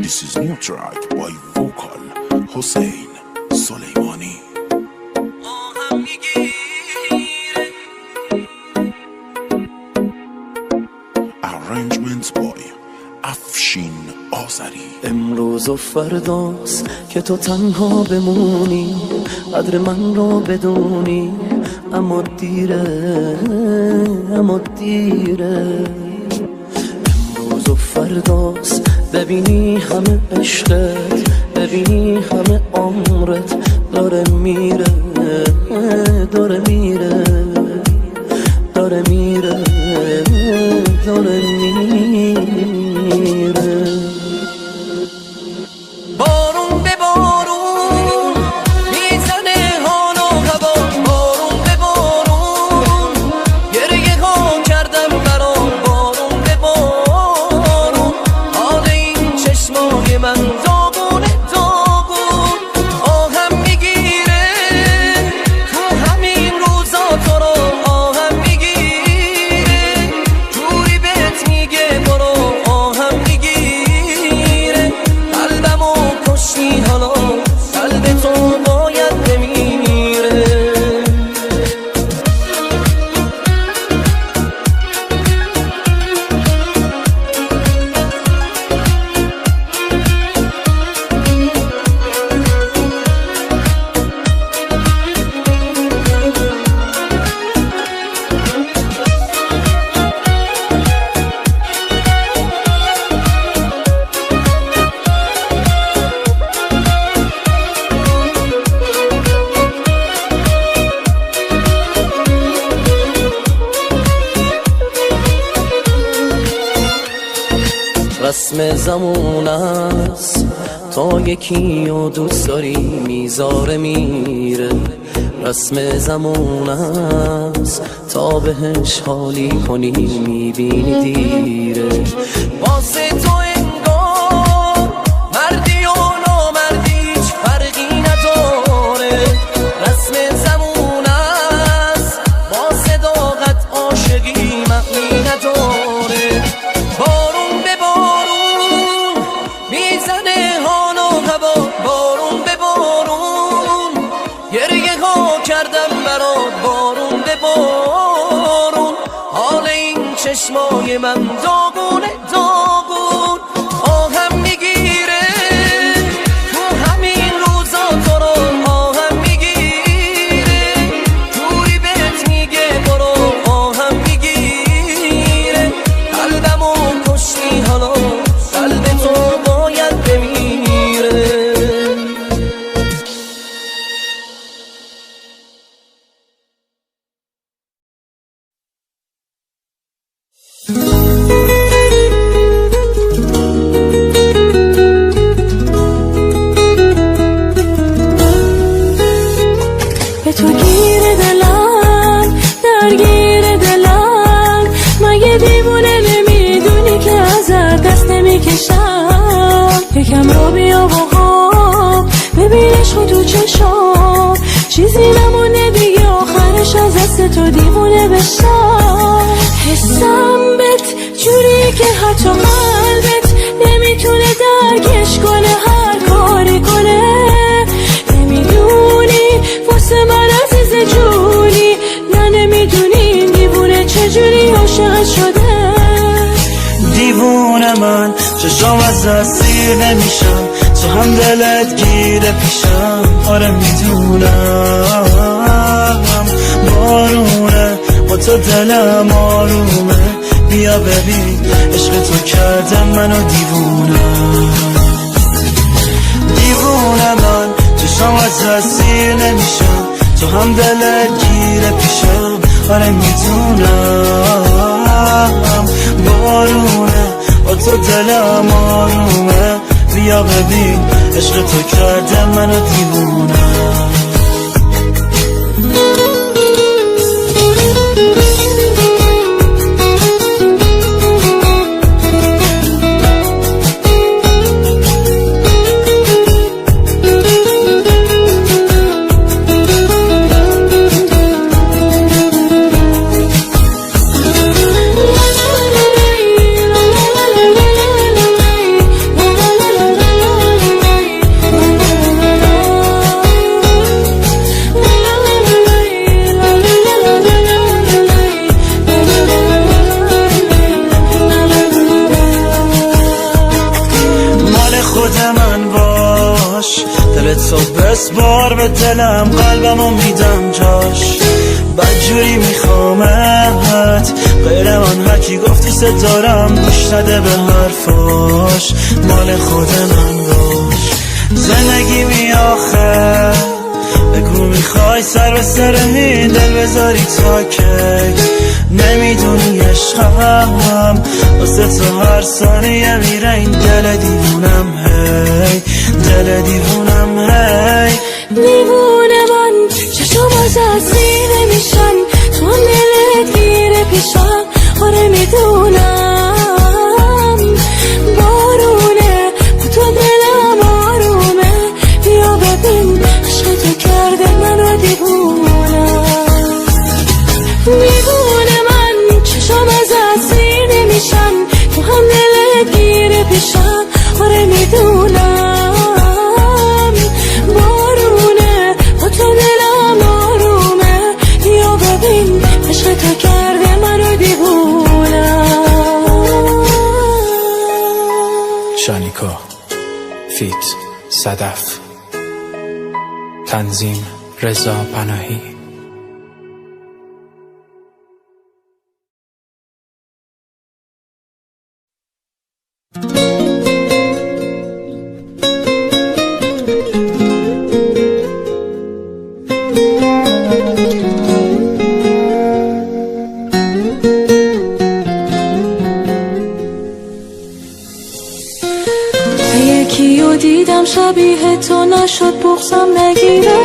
This is new track by vocal Hussein Soleimani. Arrangements by افشین آذری. امروز و فرداست که تو تنها بمونی، قدر من رو بدونی، اما دیره، اما دیره. امروز و فرداست ببینی همه عشقت، ببینی همه عمرت داره میره، داره میره، داره میره، داره میره. بارون به بارون میزنه حال و هوا، بارون به بارون گریه ها کردم برام، بارون به بارون حال این چشمای من داغونه داغون، آهم میگیره تو همین روزا تو رو، آهم میگیره جوری بهت میگه برو، آهم میگیره قلبمو کشتی حالا، قلب تو باید بمیره. رسم زمان است تا یکی و دوست داری میذاره میره، رسم زمان است تا بهش حالی کنی میبینی دیره. واسه تو انگار مردی و نامردی هیچ فرقی نداره، رسم زمان است با صداقت عاشقی معنی نداره. بارون به بارون میزنه حال و هوا، بارون به بارون گریه ها کردم برات، بارون به بارون حال این چشمای من داغونه داغون، آهم میگیره تو همین روزا تو رو، آهم میگیره جوری بهت میگه برو، آهم میگیره قلبمو کشتی حالا، قلب تو باید بمیره. به تو گیر دلم، درگیر دلم، مگه دیوونه نمیدونی که ازت دست نمیکشم؟ یکم رو بیا با ببین عشق تو چشام، چیزی نمونه دیگه آخرش از دست تو دیوونه بشم. حسم بهت جوری که حتی قلبت نمیتونه درکش کنه، هر کاری کنه نمیدونی واسه من عزیز جونی، نه نمیدونی این دیوونه چجوری عاشق شده. دیوونه من چشام از دست سیر نمیشم، تو هم دلت گیره پیشم، آره میدونم بارونه با تو دلم آرومه، بیا ببین عشق تو کردم منو دیوونه. دیوونه من چشام از دست سیر نمیشم، تو هم دلت گیره پیشم، آره میدونم بارونه با تو دلم آرومه، بیا ببین عشق تو کرده منو دیوونه. بسپار به دلم قلبمو میدم جاش بدجوری میخوامت غیر من هرکی گفت دوست دارم گوش نده به حرفاش مال خود من باش زندگی می آخه بگو میخوای سر به سر این دل بذاری تا کی نمیدونی عشقم واسه تو هر ثانیه میره این دل دیوونم هی دل دیوونم هی دیوونه من چشم از سینه میشن تو هم دلت گیره پیشم آره میدونم بارونه تو دلم آرومه بیا ببین عشق تو کرده منو دیوونم دیوونه من چشم از سینه میشن تو هم دلت گیره پیشم آره میدونم بارونه با تو دلم آرومه بیا ببین عشق تو کرده منو دیوونم شانیکا فیت صدف تنظیم رضا پناهی یکیو دیدم شبیه تو نشد بغضم نگیره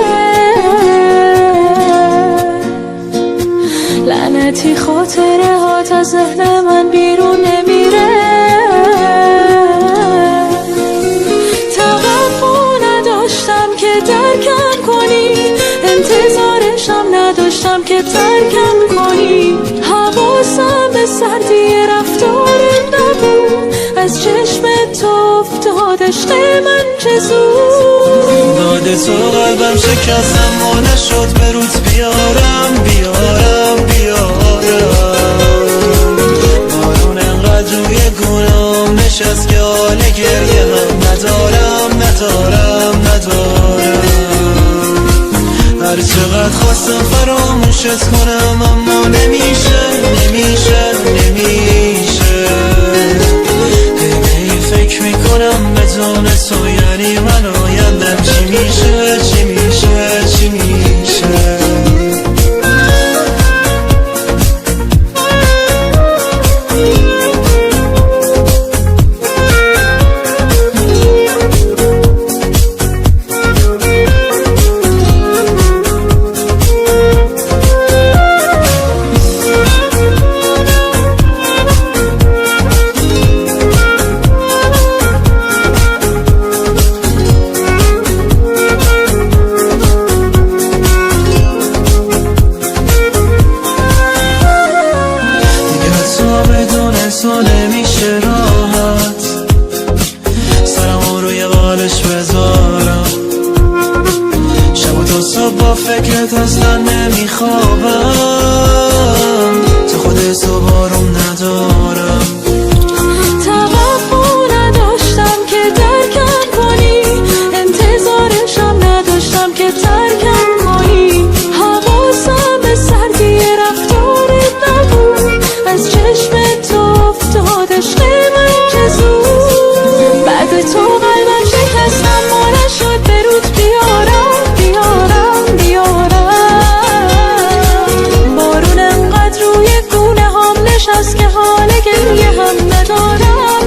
لعنتی خاطره هات از ذهن من بیرون نمیره توقع نداشتم که درکم کنی انتظارشم نداشتم که ترکم کنی حواسم به سردی رفتارم نبود از چشم تو افتاد عشق من چه زود داد تو قلبم شکستم و نشد به روز بیارم بارون انقدر روی گونام نشست که حال گریه هم ندارم هر چقدر خواستم فراموشت کنم اما نمیشه فکر میکنم بدون تو یعنی من آیندم چی میشه تو نمیشه راحت سرمو روی بالش بذارم شب و تا صبح با فکرت اصلا نمیخوابم تو خودت تو بارم ندارم توقع نداشتم که درکم کنی انتظارشم نداشتم که ترکم کنی حواسم به سردی رفتارت نبود از چشم تو افتاد عشق من چه زود بعد تو قلبم شکستم و نشد به رود بیارم بارون انقدر روی گونه هم نشست که حال گریه هم ندارم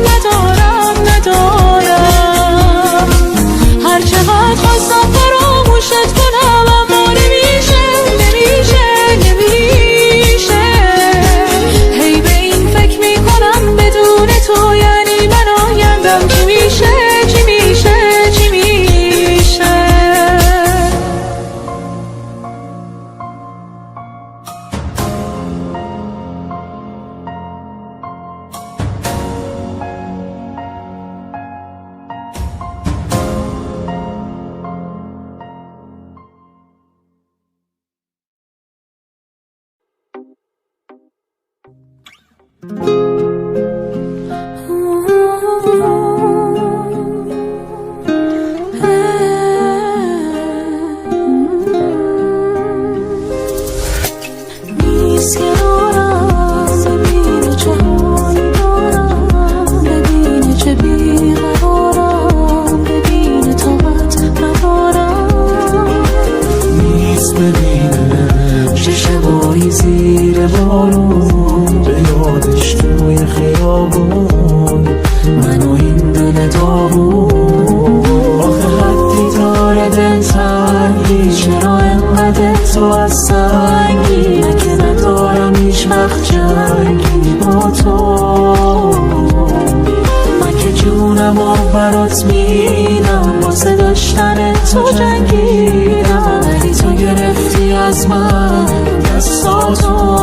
هر چقدر خواستم فراموشت کنم اما نمیشه هی به این فکر میکنم بدون تو یعنی من آیندم چی میشه رفتی زیر بارون، به یادش توی خیابون من و این دل داغون. آخه حدی داره دلتنگی، چرا انقدر تو از سنگی؟ من که ندارم هیچ وقت جنگی با تو، من که جونم رو برات میدم، واسه داشتن تو جنگیدم، ولی تو گرفتی از من دستاتو.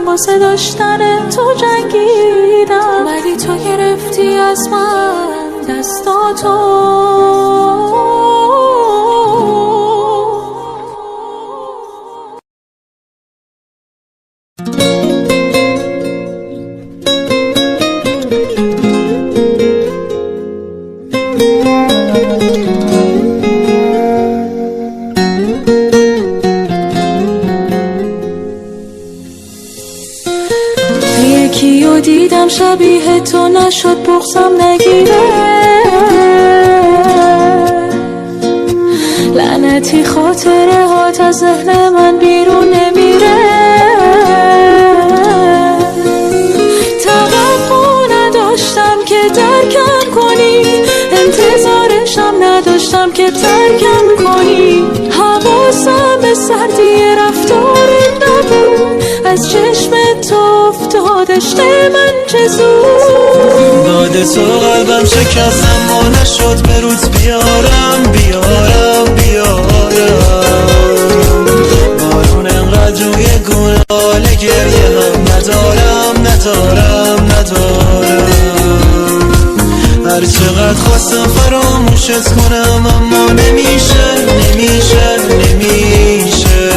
واسه داشتن تو جنگیدم، ولی تو گرفتی از من دستاتو. یکیو دیدم شبیه تو نشد بغضم نگیره، لعنتی خاطره هات از ذهن من بیرون نمیره. توقع نداشتم که درکم کنی، انتظارشم نداشتم که ترکم کنی. حواسم به سردی رفتارت نبود، از چشم تو افتادش من چه زود. داده تو قلبم شکستم و نشد به روز بیارم بیارم بیارم. بارون انقدر روی گونه حال گریه هم ندارم ندارم ندارم. هر چقدر خواستم فراموشت کنم اما نمیشه نمیشه نمیشه.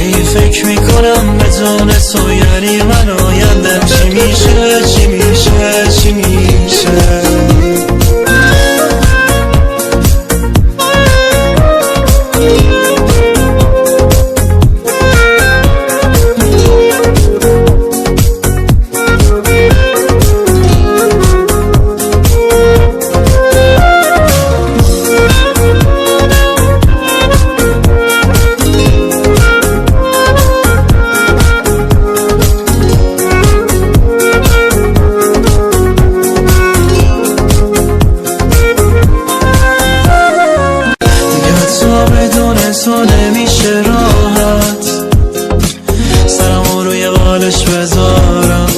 هی فکر میکنم بدون تو یعنی من آیندم چی میشه چی میشه چی میشه. تو نمیشه راحت سرمو روی قالش بذارم،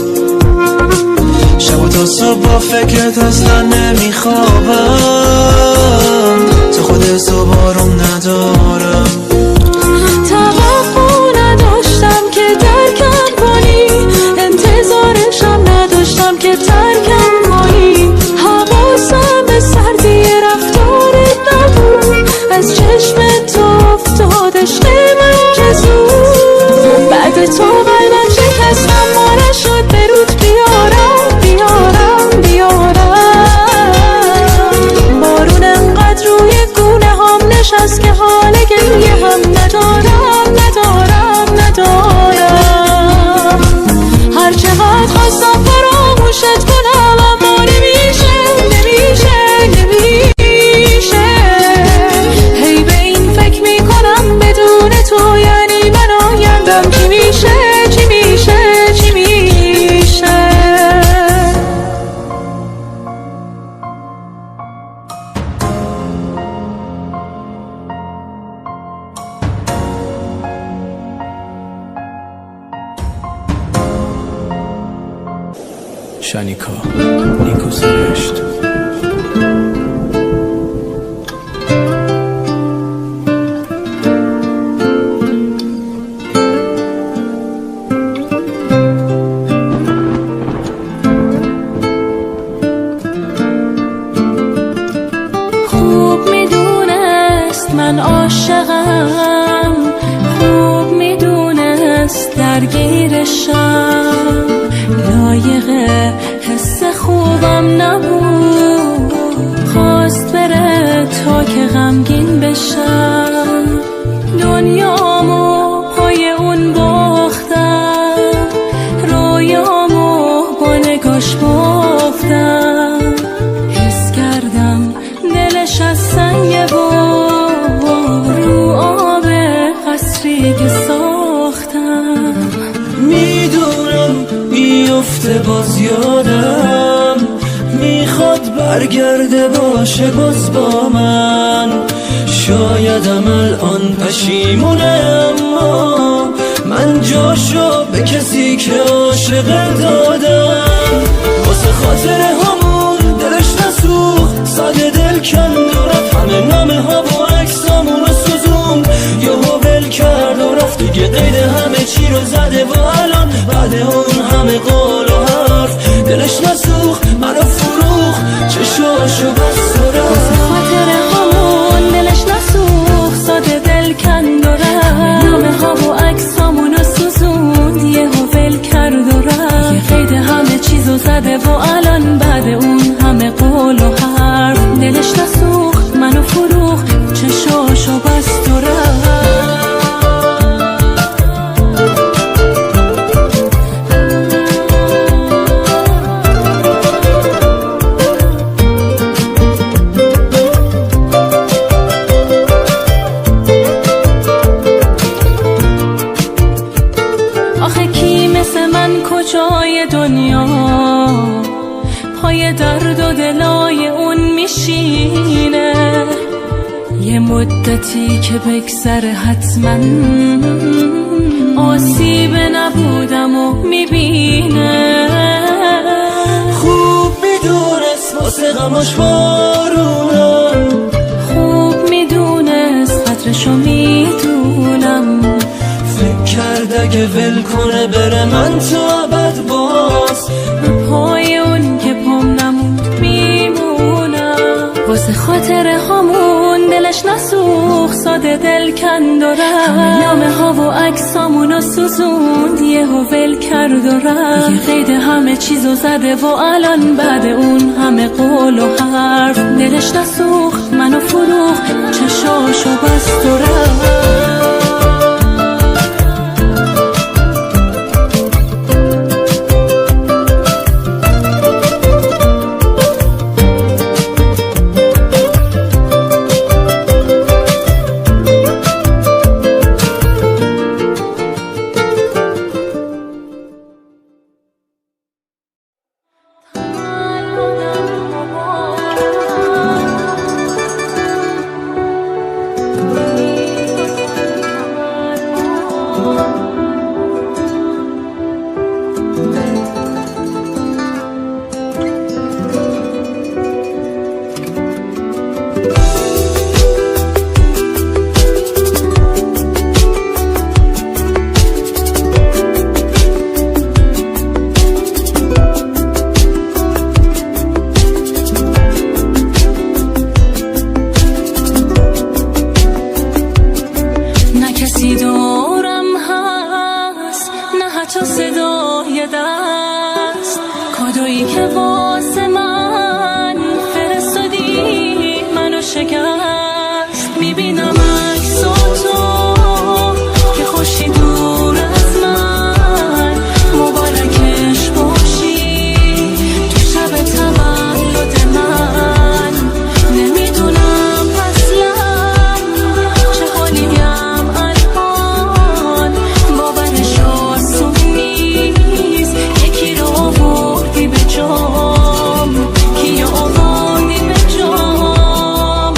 شب و تا صبح با فکرت اصلا نمیخوابم. تو خودت تو بارم ندارم. توقع نداشتم که درکم کنی، انتظارشم نداشتم که ترکم کنی. حواسم به سردی رفتارت نبود، از چشم تو افتاده شانیکا نیکو سرشت. خوب میدونست من عاشقم، خوب میدونست درگیرشم، لایق حس خوبم نبود، خواست بره تا که غمگین بشم، دنیامو پای اون باختم، رویامو با نگاش بافتم، حس کردم دلش از سنگه و رو آب قصری که ساختم. میدونم بیفته باز یادم، میخواد برگرده باشه باز با من، شایدم الان پشیمونه اما من جاشو به کسی که عاشق دادم، واسه خاطر همون دلش نسوخت، ساده دل کند و رفت، همه نامه ها و عکسامونو سوزون، یهو ول کرد و رفت دیگه، قید همه چی رو زده و الان بعد اون همه قول و حرف دلش نسوخت، منو فروخت، چشاشو بست و رفت، واسه خاطر همون دلش نسوخت، ساده دل کند و رفت، نامه ها و عکسامونو سوزوند، یهو ول کرد و رفت، یه قید همه چیزو زده و الان بعد اون همه قول و حرف دلش نسوخت، منو فروخت، چشاشو بست و رفت. آخه کی مثل من کجای دنیا پای درد و دلای اون میشینه، یه مدتی که بگذره حتما آسیب نبودم و میبینه، خوب میدونست واسه غماش بارونم، خوب میدونست قدرشو میدونم، فکر کرد اگه ول کنه بره من تو ابد باز به پای اون که پام نموند میمونم، واسه خاطر همون دلش نسوخت، ساده دل کند و رفت، همه نامه ها و عکسامونو سوزوند، یهو ول کرد و رفت، یه قید همه چیزو زده و الان بعد اون همه قول و حرف دلش نسوخت، منو فروخت، چشاشو بست و رفت. کادویی که واسه من فرستادی منو شکست. میبینم عکساتو که خوشی دور از من، مبارکش باشی تو شب تولد من. نمیدونم اصلا چه حالیم الان، باورش آسون نیست. یکی رو آوردی به جام، کی آوردی به جام.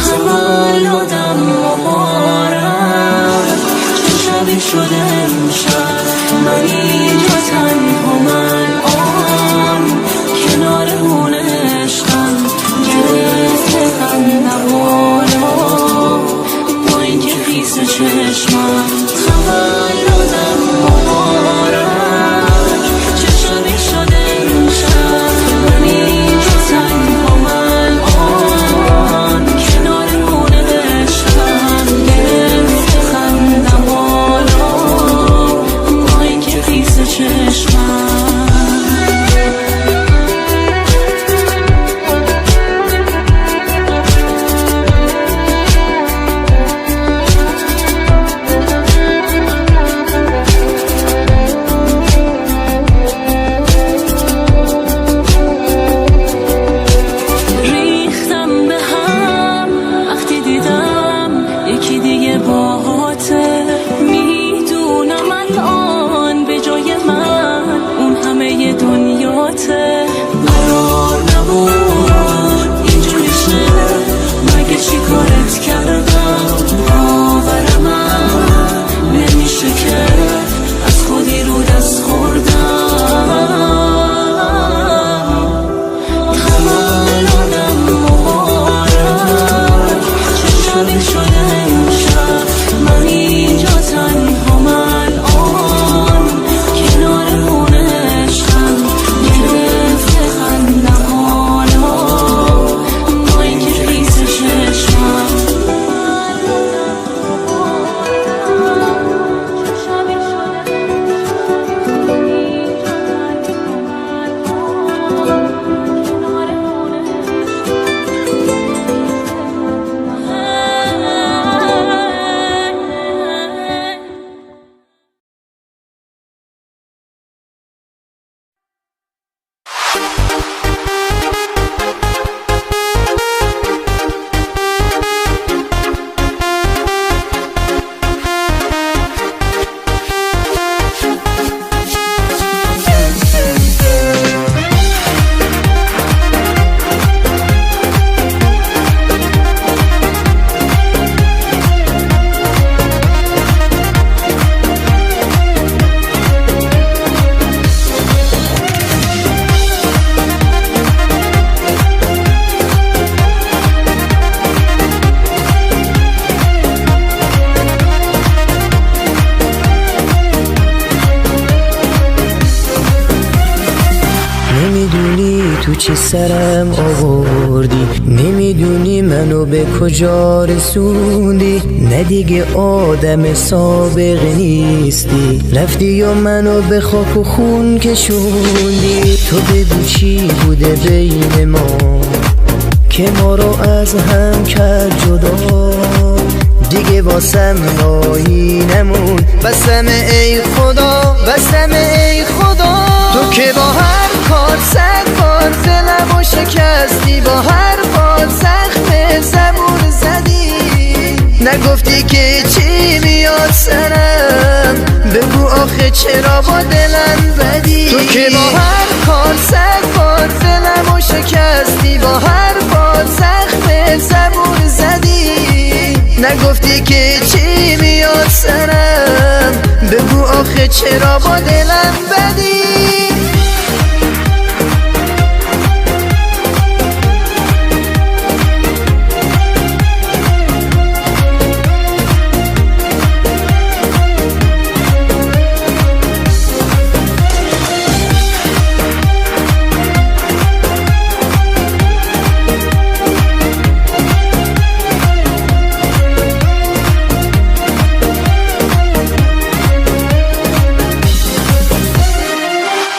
تولدم مبارک، چه شبی شده امشب، من اینجا تنها من خیس چشمم تولدم مبارک چه شبی شده این شب من اینجا تنها الان کنار خونه عشقم گرفته خندم حالا با اینکه خیس چشمم تو چی سرم آوردی نمیدونی منو به کجا رسوندی نه دیگه آدم سابق نیستی رفتی و منو به خاک و خون کشوندی تو بگو چی بوده بین ما که ما رو از هم کرد جدا دیگه واسم نایی نمون بسم ای خدا بسم ای خدا تو که با هر کار صد بار دلمو شکستی با هر بار زخم زبون زدی نگفتی که چی میاد سرم بگو آخه چرا با دلم بدی تو که با هر کار صد بار دلمو شکستی با هر بار زخم زبون زدی نگفتی که چی میاد سرم بگو آخه چرا با دلم بدی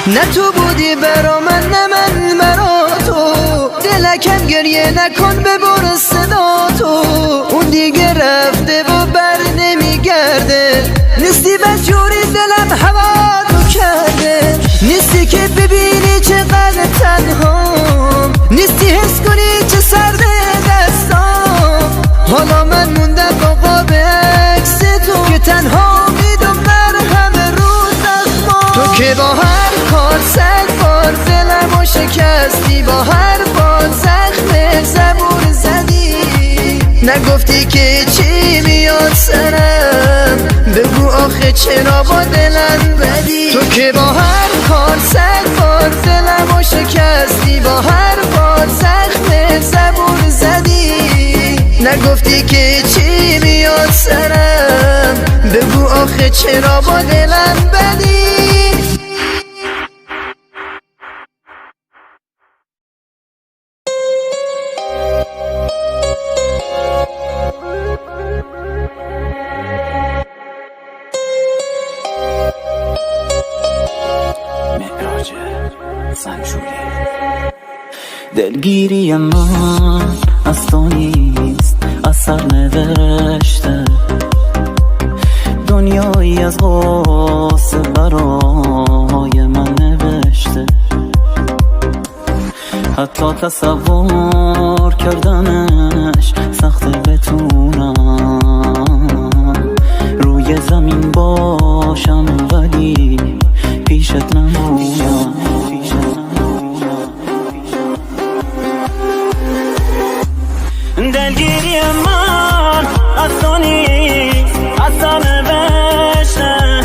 نه تو بودی برا من نه من برا تو دلکم گریه نکن ببر صدا تو اون دیگه رفته و بر نمیگرده نیستی بس جوری دلم هوا تو کرده نیستی که ببینی چقدر تنهام نیستی حس کنی چه سرده دستام حالا من موندم با قاب عکس تو که تنها میدم در همه روز زخمام تو که با هر کار صد بار دلمو شکستی با هر بار زخم زبون زدی نگفتی که چی میاد سرم بگو آخه چرا با دلم بدی تو که با هر کار صد بار دلمو شکستی با هر بار زخم زبون زدی نگفتی که چی میاد سرم آخه چرا با دلم بدی؟ مهراج سنجوری دلگیری من از تو نیست، اثر نوشته دنیایی از غصه برای من نوشته. حتی تصور کردنش سخته، بتونم روی زمین باشم ولی پیشت نمونم. دلگیری من از تو نیست، اثر نوشته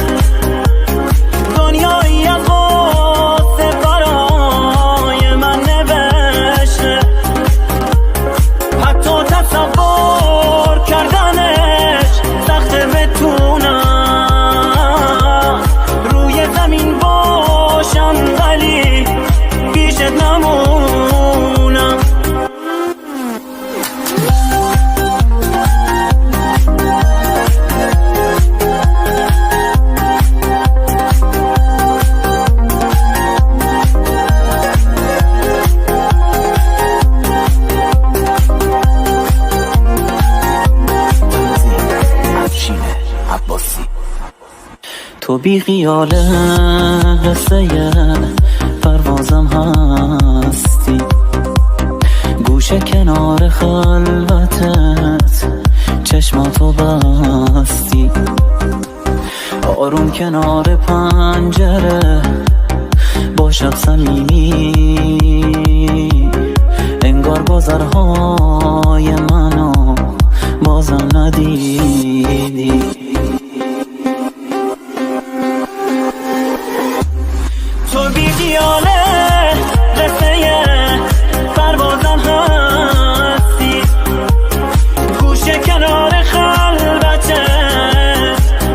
دنیایی از غصه برای من نوشته. حتی تصور کردنش سخته، بتونم روی زمین باشم ولی پیشت نمونم. تو بی خیال قصه پروازم هستی، گوشه کنار خلوتت چشماتو بستی، آروم کنار پنجره با شب صمیمی، انگار گذرهای منو بازم ندیدی. تو بی خیاله قصه پروازم هستی، گوشه کنار خلوته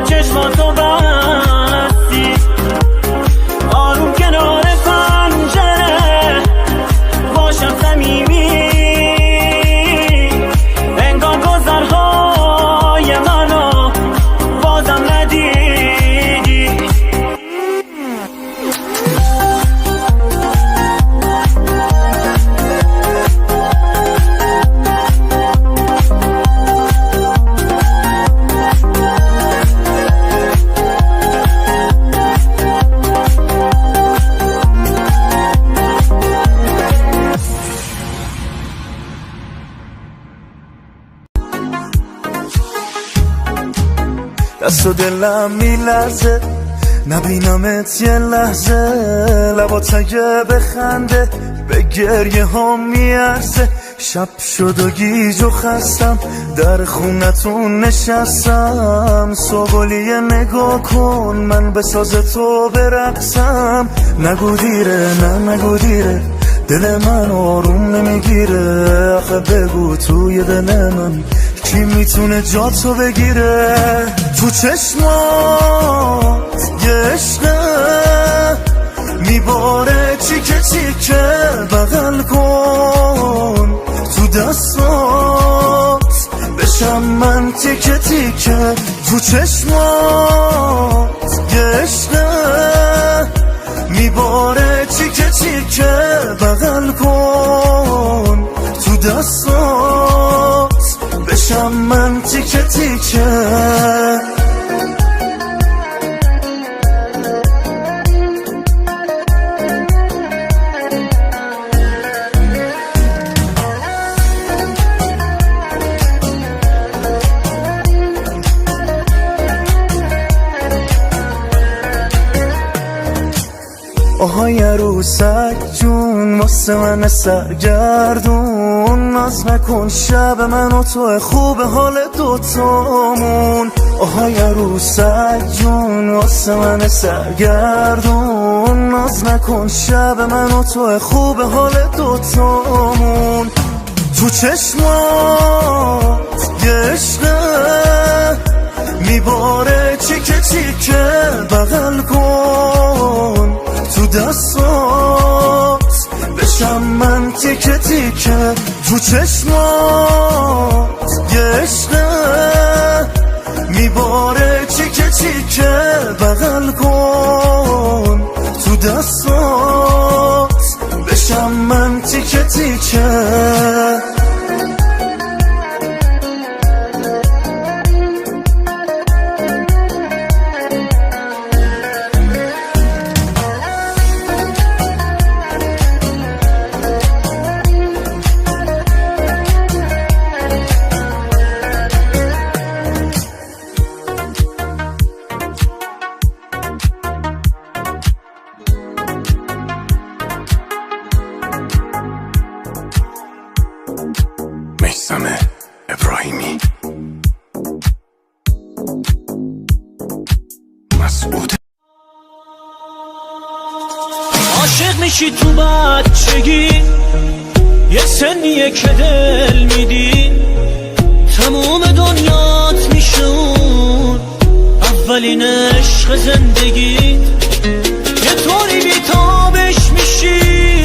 چشماتو بستی، آروم کنار پنجره باشم صمیمی، انگار گذرهای منو بازم ندیدی. دست و دلم میلرزه نبینمت یه لحظه، لبات اگه بخنده به گریه ها میارزه. شب شد و گیج و خستم در خونتون نشستم، صبحولیه نگاه کن من به ساز تو برقصم. نگو دیره نه نگو دیره، دل من آروم نمیگیره، آخه بگو توی دل من کی میتونه جاتو بگیره؟ تو چشمات یه عشقه میباره چیکه چیکه، بغل کن تو دستات بشم من تیکه تیکه. تو چشمات یه عشقه میباره چیکه چیکه، بغل کن تو دستات بشم من تیکه تیکه. آهای عروسک جون واسه من سرگردون، ناز نکن شب من و تو خوب حال دوتامون. آهای عروسک جون واسه من سرگردون، ناز نکن شب من و تو خوب حال دوتامون. تو چشمات یه عشقه میباره تیکه تیکه بغل کن تو دستات، بشم من تیکه تیکه تو چشمات، یه عشقه میباره تیکه تیکه بغل کن تو دستات، بشم من تیکه تیکه. میثم ابراهیمی، مسعود. عاشق میشی تو بچگی، یه سنیه که دل میدی، تموم دنیات میشه اون اولین عشق زندگی. یه طوری بیتابش میشی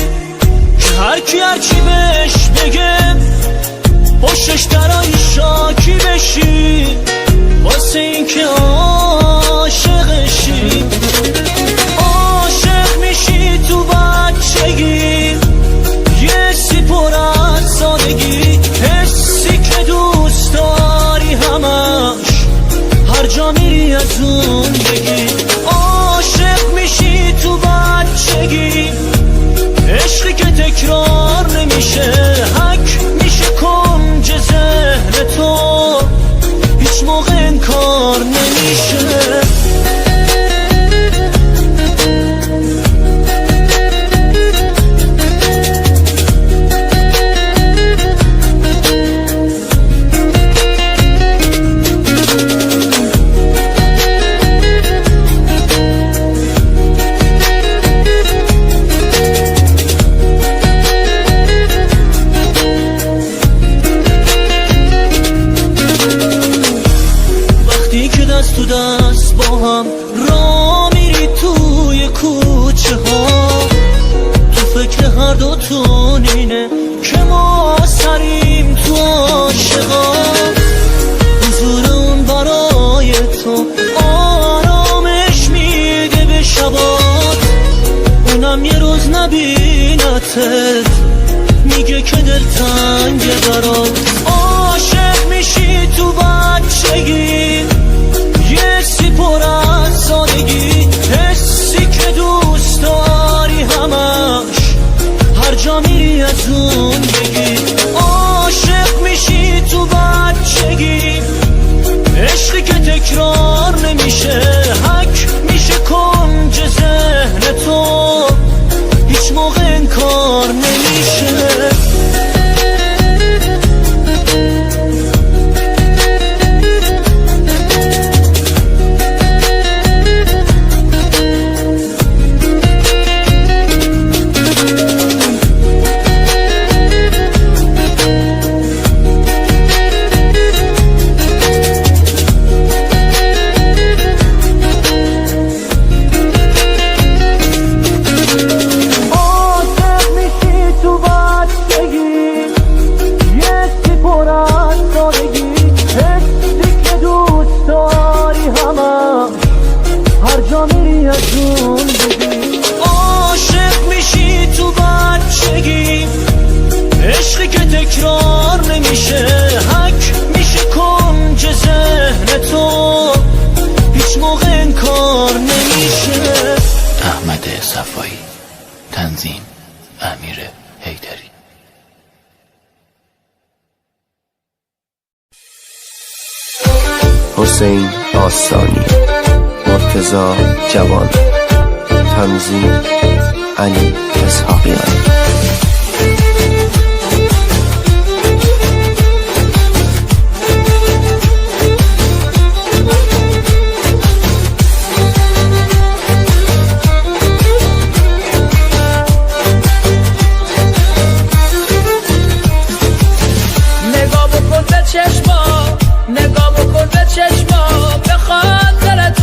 که هرکی هرچی بهش بگه پشتش درای شاکی بشی، واسه این که عاشقشی. عاشق میشی تو بچگی، یه سی پر از سادگی، حسی که دوست داری همش هر جا میری از اون بگی. عاشق میشی تو بچگی، عشقی که تکرار نمیشه، حک میشه کنج ذهن تو، هیچ موقع انکار نمیشه. تو دست با هم را میری توی کوچه ها، تو فکر هر دوتون اینه که ما سریم تو عاشقا. حضور اون برای تو آرامش میده به شبات، اونم یه روز نبینتت میگه که دلتنگه برات. عاشق میشی تو بچگی، یه سی پر از سادگی، حسی که دوست داری همش هر جا میری از اون بگی. عاشق میشی تو بچگی، عشقی که تکرار نمیشه، حک میشه کنج ذهن تو، هیچ موقع انکار نمیشه. عاشق میشی تو بچگی، عشقی که تکرار نمیشه، حک میشه کنج ذهن تو، هیچ موقع انکار نمیشه. احمد صفایی، تنظیم امیر حیدری. حسین آستانی، مرتضی جوان، تنظیم علی اسحاقیان. نگاه بکن به چشما، بخاطرت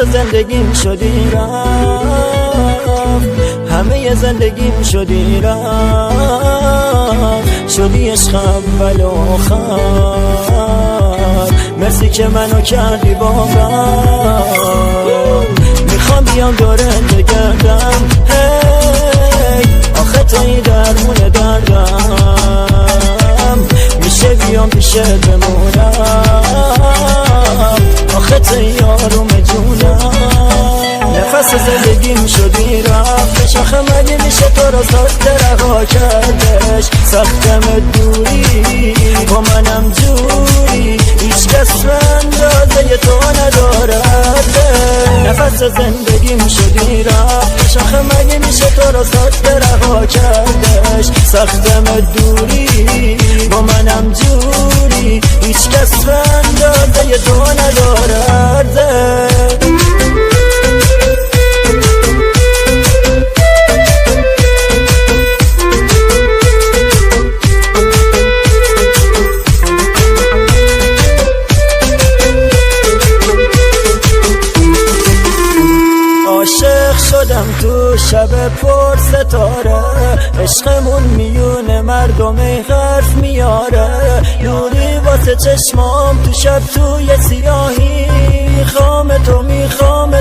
نفس زندگیم شدی رفت، همه زندگیم شدی رفت، شدی عشق اول و آخر، مرسی که منو کردی باور. میخوام بیام دورت بگردم، هی آخه تویی درمون دردم، میشه بیام پیشت بمونم، آخه تویی آروم جونم. نفس زندگیم شدی رفتش، آخه مگه میشه تو رو ساخته رها کردش. سختم دوری با منم جوری، هیچ کس به اندازه تو ندارد. نفس زندگیم شدی رفتش، آخه مگه میشه تو رو ساخته رها کردش. سختم دوری با منم جوری، هیچ کس به اندازه تو ندارد. عاشق شدم تو شب پر ستاره، عشقمون میونه مردم حرف میاره. نوری واسه چشمام تو شب توی سیاهی، میخوام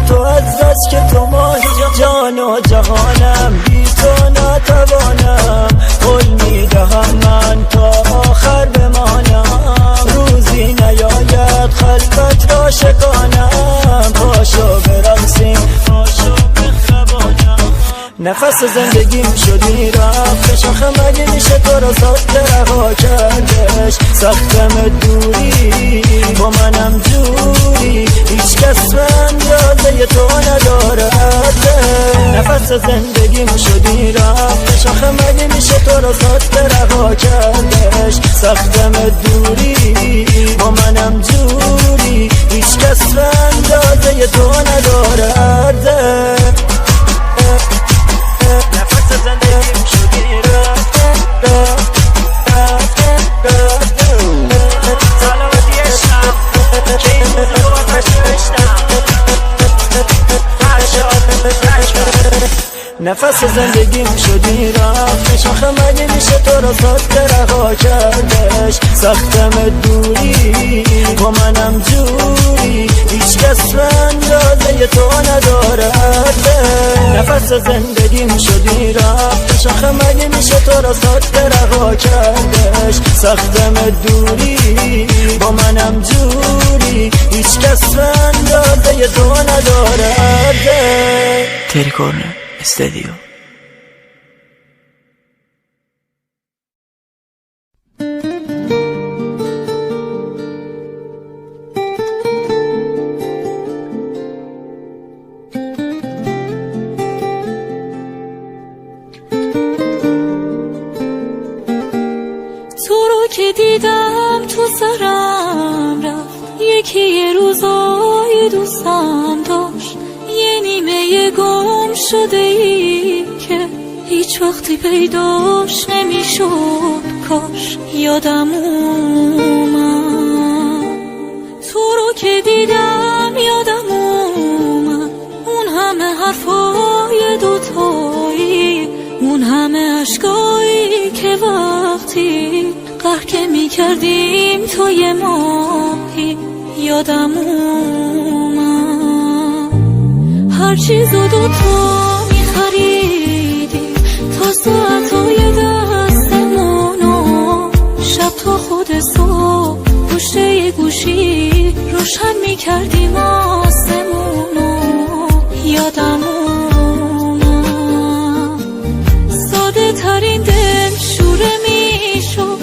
تو از بس که تو ماهی. جان و جهانم بی تو نتوانم، قول میدهم من تا آخر بمانم. روزی نیاید خلوت را شکانم، پاشو برقصیم پاشو بخوابانم. نفس زندگیم شدی رفتش، آخه مگه میشه تو رو ساخته رها کردش. سختم دوری با منم جوری، هیچ کس به اندازه تو ندارد. نفس زندگیم شدی رفتش، آخه مگه میشه تو رو ساخته رها کردش. سختم دوری با منم جوری، هیچ کس به اندازه تو ندارد. نفس زندگیم شدی رفت، سلامتی عشقم که این روز رو آتش نوشتم. نفس زندگیم شدی رفتش، آخه مگه میشه تو رو ساخته رها کردش. سختم دوری با منم جوری، هیچ کس به اندازه تو ندارد. نفس زندگیم شدی رفتش، آخه مگه میشه تو رو ساخته رها کردش. سختم دوری با منم جوری، هیچ کس به اندازه تو ندارد. تری کورنر استودیو. تو رو که دیدم تو سرم رفت، یکی یه روزای دوستم داشت، یه نیمه گم شده ای که هیچ وقتی پیداش نمیشد. کاش یادم اومد، تو رو که دیدم یادم اومد. اون همه حرفای دوتایی، اون همه عشقایی که وقتی قهر که میکردیم توی ماهی. یادم اومد هر چیزو دوتا میخریدیم، تا ساعتای دستمونو شب تا خود صبح پشت یه گوشی روشن میکردیم آسمونو. یادم اومد ساده ترین دل شوره میشد،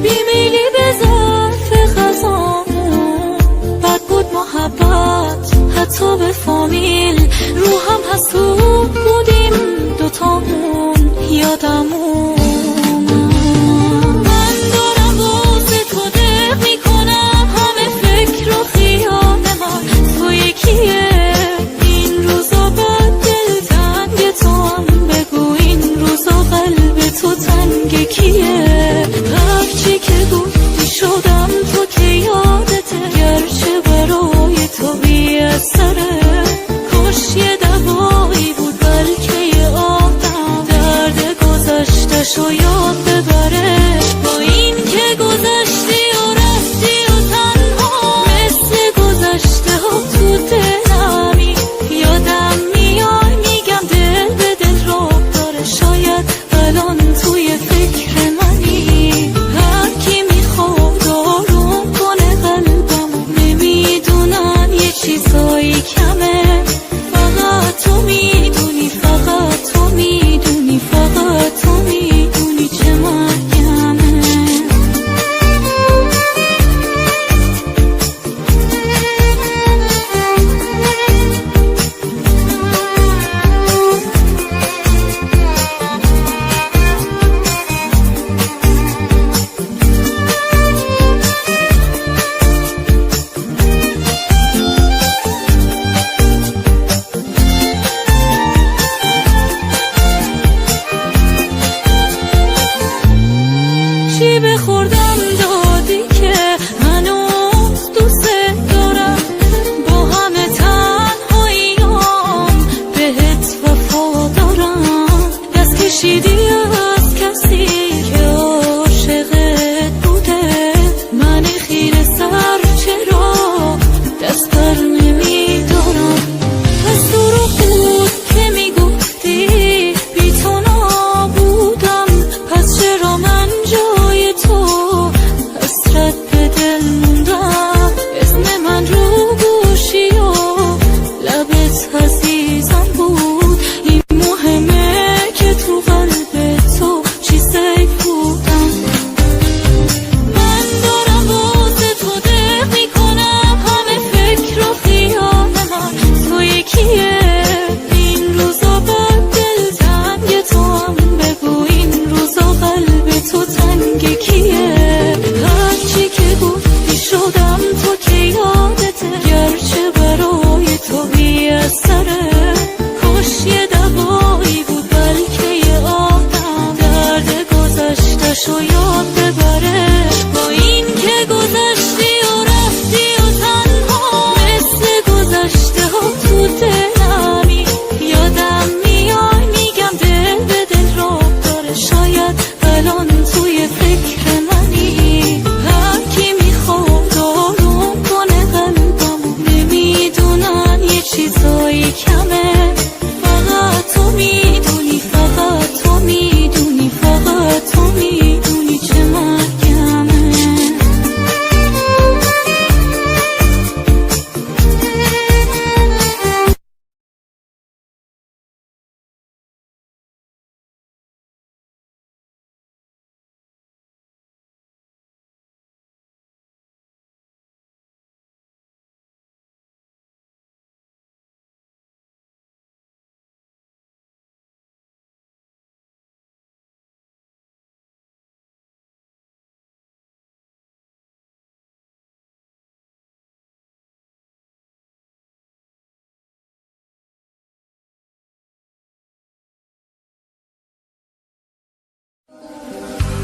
بیمیلی به ظرف غذامون. بد بود محبت حتی به فامیل، رو هم حسود بودیم دوتامون. یادم اومد من دارم واسه تو دق میکنم، همه فکر و خیال من تو یکیه. این روزا بد دل تنگ تو هم بگو، این روزا قلب تو تنگ کیه؟ هرچی که گفتی شدم تو که یادته، گرچه برای تو بی اثره. عزیزم بود. این مهمه که تو قلب تو چی سیف بودم. من دارم واسه تو دق میکنم همه فکر و خیال من تو یکیه. این روزا بد دل تنگ تو هم بگو این روزا قلب تو تنگ کیه. هرچی که گفتی شدم تو که یادته، گرچه برای تو بی اثره. کاش یه دقایی بود بلکه یه آدم درد گذشتشو یاد ببره. با این که گذشتی و رفتی و تنها مثل گذشته ها تو دلمی. یادم میای میگم دل به دل راه داره، شاید الان توی فکر منی. هر کی میخواد آروم کنه قلبم نمیدونن یه چیزایی کمه. فقط تو میدونی، فقط تو میدونی، فقط تو میدونی چه مرگمه.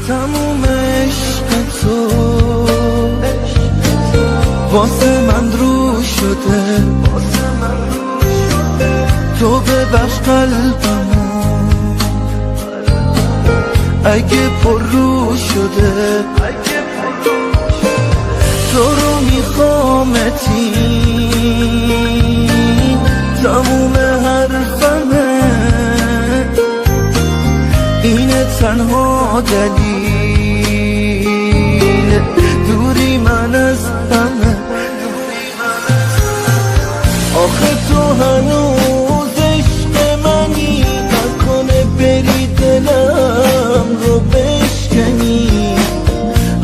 تموم عشق تو واسه من رو شده. تو ببخش قلبمو اگه پر رو شده. تو رو میخوامتی تموم حرفمه. اینه تنها دلیل دوری من از همه. آخه تو هنوز عشق منی، نکنه بری دلم رو بشکنی.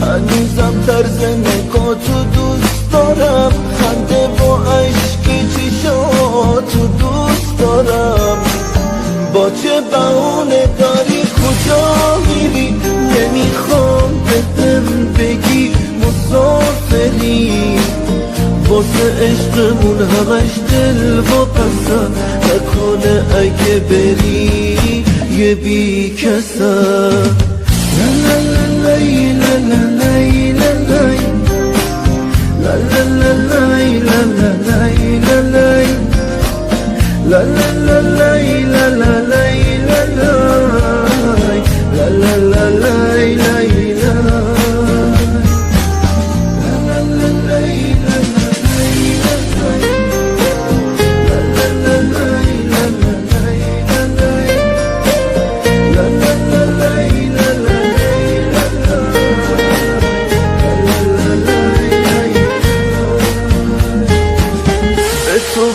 هنوزم طرز نگاتو دوست دارم، خنده با عشقی چشاتو دوست دارم. با چه بهونه داری کجا میری؟ نمیخوام بهم بگی مسافری. واسه عشقمون همش دل و پسن نکنه اگه بری یه بی کسم. لا لا لا لا لا لا لا لا لا لا لا لا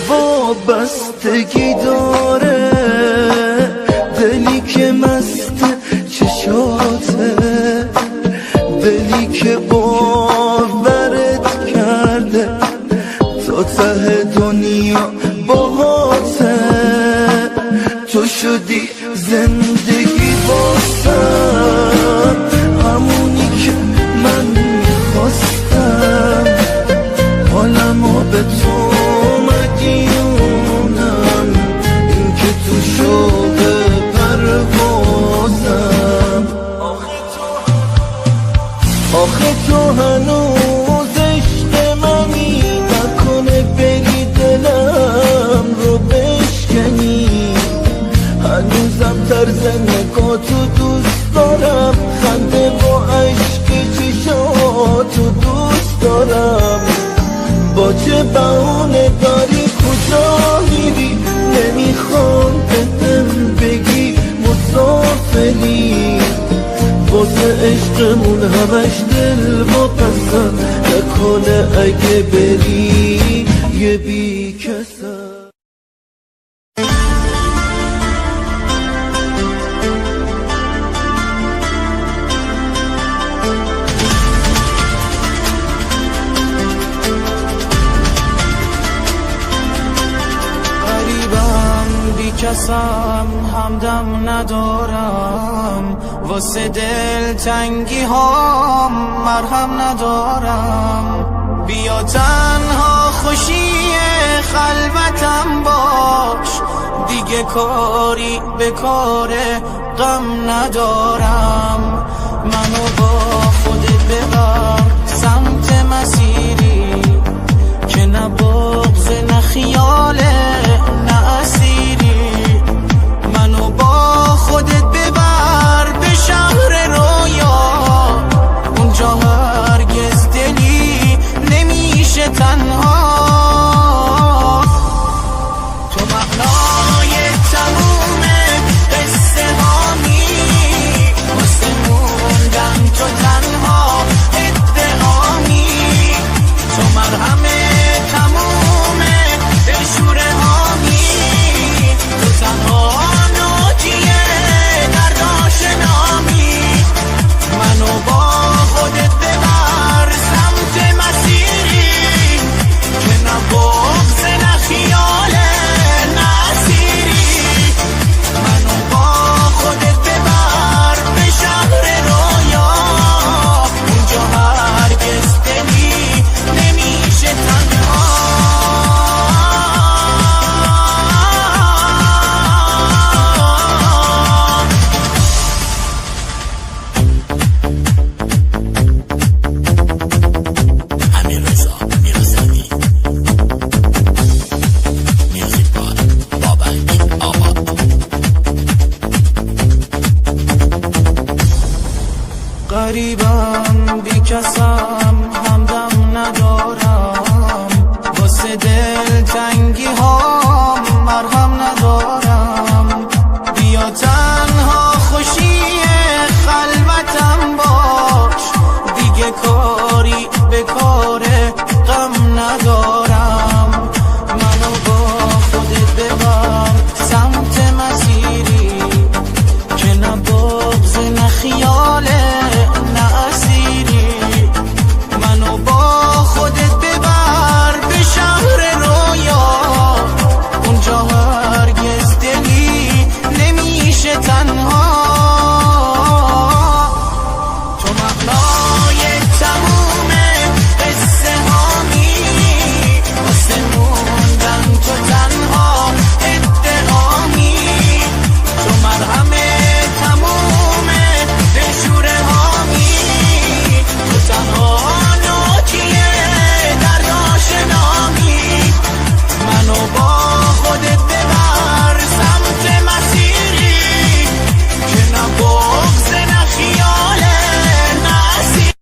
وابستگی داره دلی که مست چشاته، دلی که باورت کرده تا ته دنیا باهاته. تو شدی زندگی باسم، همونی که من میخواستم. حالمو به تو مدیونم، این که تو شوق پروازم. آخه تو هنوز عشق منی، نکنه بری دلم رو بشکنی. هنوزم طرز نگاتو دوست دارم، خنده با عشقی چشاتو دوست دارم. با چه بهونه داری کجا میری؟ نمیخوام بهم بگی مسافری. واسه عشقمون همش دل و پسن نکنه اگه بری یه بی کسم. کسم همدم ندارم، واسه دل تنگی ها مرهم ندارم. بیا تنها خوشی خلوتم باش، دیگه کاری به کار غم ندارم. منو با خودت ببر سمت مسیری که نه بغض نه خیاله نه اسیری. منو با خودت ببر به شهر رویا، اونجا هرگز دلی نمیشه تنها. تو معنای تموم قصه هامی، واسه موندن تو تنها ادعامی. تو مرهم تموم دلشوره هامی، تو تنها ناجیه درد آشنامی. منو با خودت ببر سمت مسیری که نه بغض نه خیاله نه اسیری. منو با خودت ببر به شهر رویا، اونجا هرگز دلی نمیشه تنها. غریبم بی کسم همدم ندارم، واسه دل تنگی ها مرهم ندارم. بیا تنها خوشی خلوتم باش، دیگه کاری به کار غم ندارم. منو با خودت ببر سمت مسیری که نه بغض نه خیاله نه اسیری. منو با خودت ببر به شهر رویا، اونجا هرگز دلی نمیشه تنها. تو معنای تموم قصه هامی، واسه موندن تو تنها ادعامی. تو مرهم تموم دلشوره هامی، تو تنها ناجیه درد آشنامی. منو با خودت ببر سمت مسیری که نه بغض نه خیاله نه اسیری.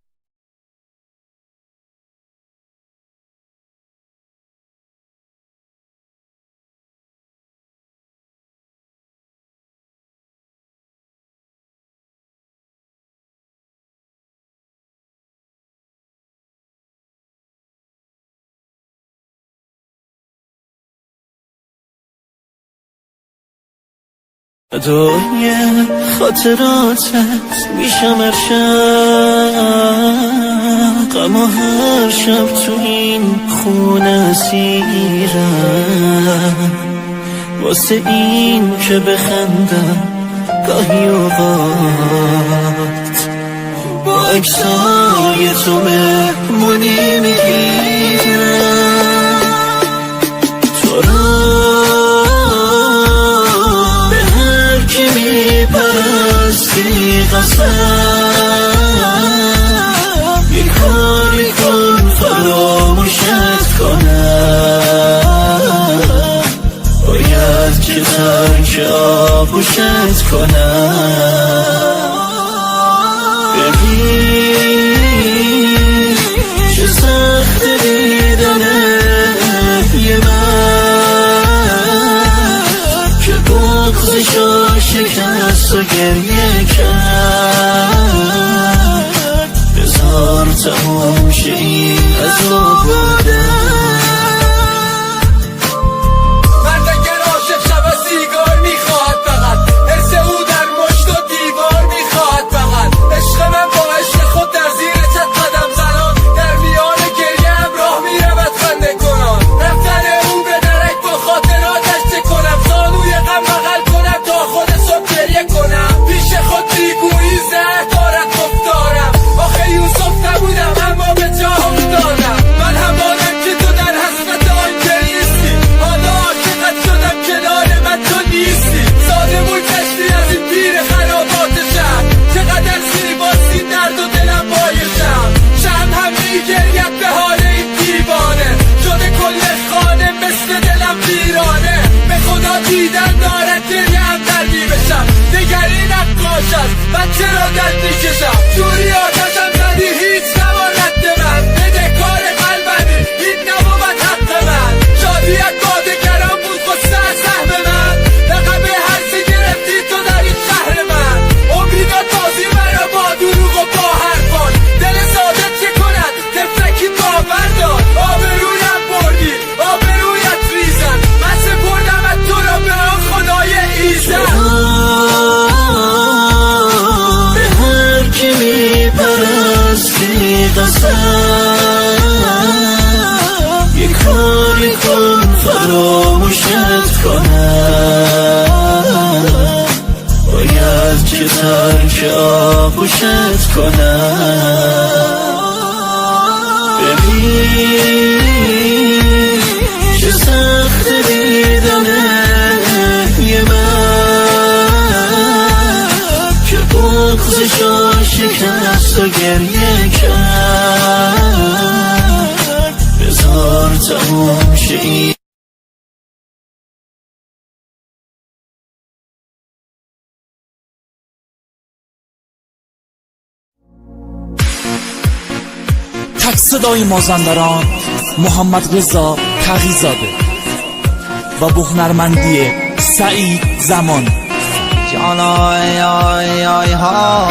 فدای خاطراتت میشم هر شب، غم و هر شب تو این خونه اسیرم، واسه این که بخندم گاهی اوقات با عکسای تو مهمونی میگیرم. تو میپرستی قسم، یه کاری کن فراموشت کنم، باید که ترک آغوشت کنم. ببین چه سخت دیدنه یه من که بغضشو شکست و گریه کرد. بذار تموم شه این عذاب بودن. مرد اگر عاشق شب سیگار میخواهد فقط، حس او در مشت و دیوار میخواهد فقط. عشق من با عشق خود در زیر چت قدم زنان، در میان گریه همراه میرود خنده کنان. رفتن او به درک با خاطراتش چه کنم، زانوی غم دیدن دارد گریه هم در میبشم نگری نقاش است من چرا دست میکشم جوری آتشم زدی هیچ نباد رد من بده کار قلبمی این نبود حق من شادیت دادگرم بود خسته از سهم من لقب هرچه گرفتی تو در این شهر من امیدات بازی مرا با دروغ و با حرفان دل ساده چه کند تفلکی باور داد آبرویم بردی آبرویت ریزن من سپردم از تو را به آن خدای ایزن به هر کی میپرستی قسم یک کاری کن فراموشت کنم باید که ترک آغوشت کنم ببین چه سخت دیدنه یه من که بغضشو شکست و گریه کرد بذار تموم شه این تک صدای مازندران محمد رضا تقی‌زاده و با هنرمندی سعید زمان جان آی آی آی ها